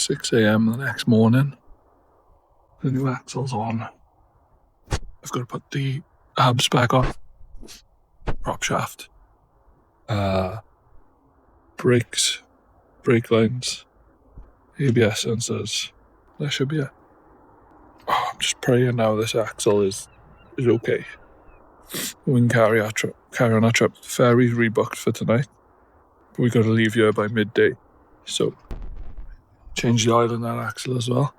6 a.m. the next morning. The new axle's on. I've got to put the Alps back on. Prop shaft. Brakes. Brake lines. ABS sensors. That should be it. Oh, I'm just praying now this axle is okay. We can carry on our trip. The ferry's rebooked for tonight. But we got to leave here by midday. So, change the oil in that axle as well.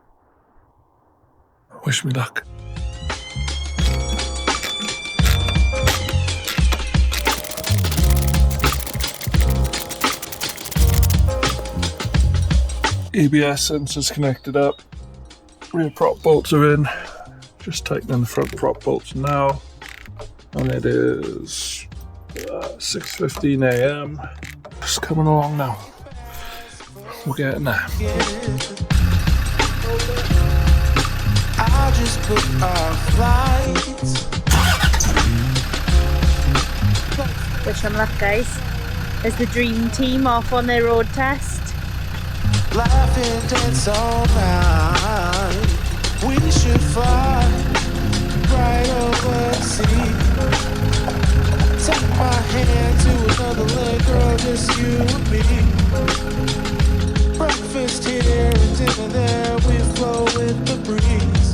Wish me luck. ABS sensors connected up. Rear prop bolts are in. Just tightening the front prop bolts now. And it is 6:15 a.m. Just coming along now. We're getting there. I just put our flights. Wish them luck, guys. There's the dream team off on their road test. Laughing, dance all night. We should fly right over the sea. Take my hand to another leg, girl, just you and me. Breakfast here and dinner there, we flow with the breeze.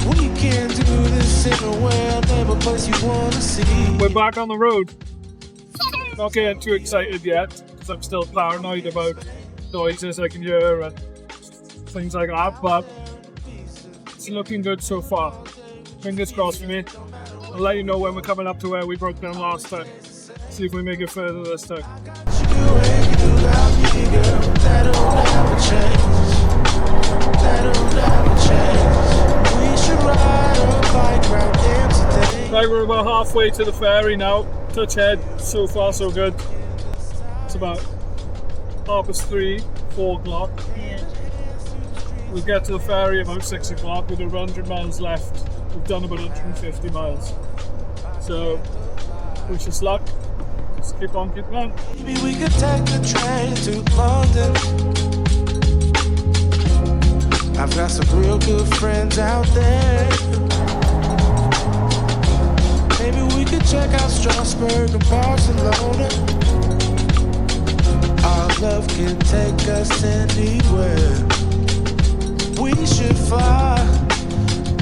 We can do this anywhere, never place you want to see. We're back on the road. Not getting too excited yet, because I'm still paranoid about noises I can hear and things like that, but it's looking good so far. Fingers crossed for me. I'll let you know when we're coming up to where we broke down last time. See if we make it further this time. Right, we're about halfway to the ferry now. Touch head, so far so good. It's about 3:30, 4 o'clock. We'll get to the ferry about 6 o'clock with 100 miles left. We've done about 150 miles. So, wish us luck. Just keep on keeping on. Maybe we could take the train to London. I've got some real good friends out there. Maybe we could check out Strasbourg and Barcelona. Our love can take us anywhere. We should fly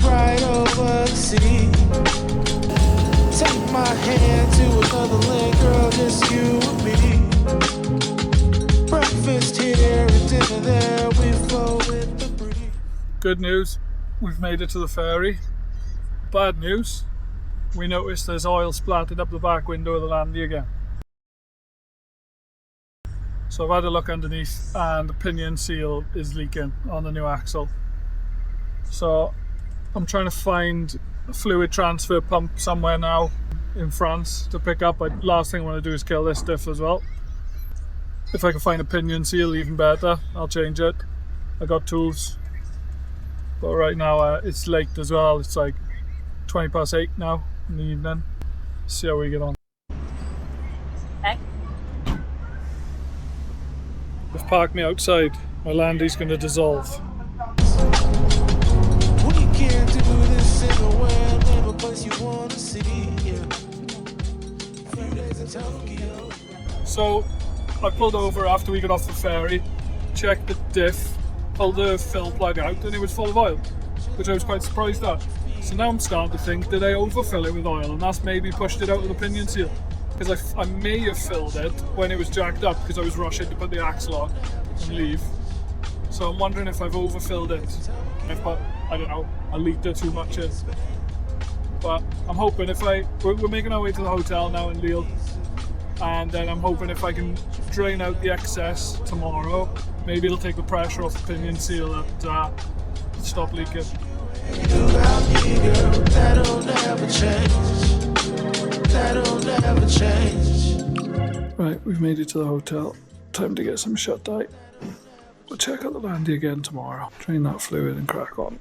right over the sea. Take my hand to another leg, girl, just you and me. Breakfast here and dinner there, we flow with the breeze. Good news, we've made it to the ferry. Bad news, we noticed there's oil splattered up the back window of the Landy again. So I've had a look underneath and the pinion seal is leaking on the new axle. So I'm trying to find a fluid transfer pump somewhere now in France to pick up. Last thing I want to do is kill this diff as well. If I can find a pinion seal, even better, I'll change it. I got tools. But right now it's late as well. It's like 8:20 now in the evening. See how we get on. Okay. They've parked me outside. My Landy's going to dissolve. We can do this anywhere, never place you want to see. Yeah. Few days in Tokyo. So I pulled over after we got off the ferry, checked the diff, pulled the fill plug out, and it was full of oil, which I was quite surprised at. So now I'm starting to think, did I overfill it with oil and that's maybe pushed it out of the pinion seal? Because I may have filled it when it was jacked up because I was rushing to put the axle on and leave. So I'm wondering if I've overfilled it. I've put, I don't know, a litre too much in. But I'm hoping we're making our way to the hotel now in Lille. And then I'm hoping if I can drain out the excess tomorrow, maybe it'll take the pressure off the pinion seal and stop leaking. That'll never change. That'll never change. Right, we've made it to the hotel. Time to get some shut eye. We'll check out the Landy again tomorrow. Drain that fluid and crack on.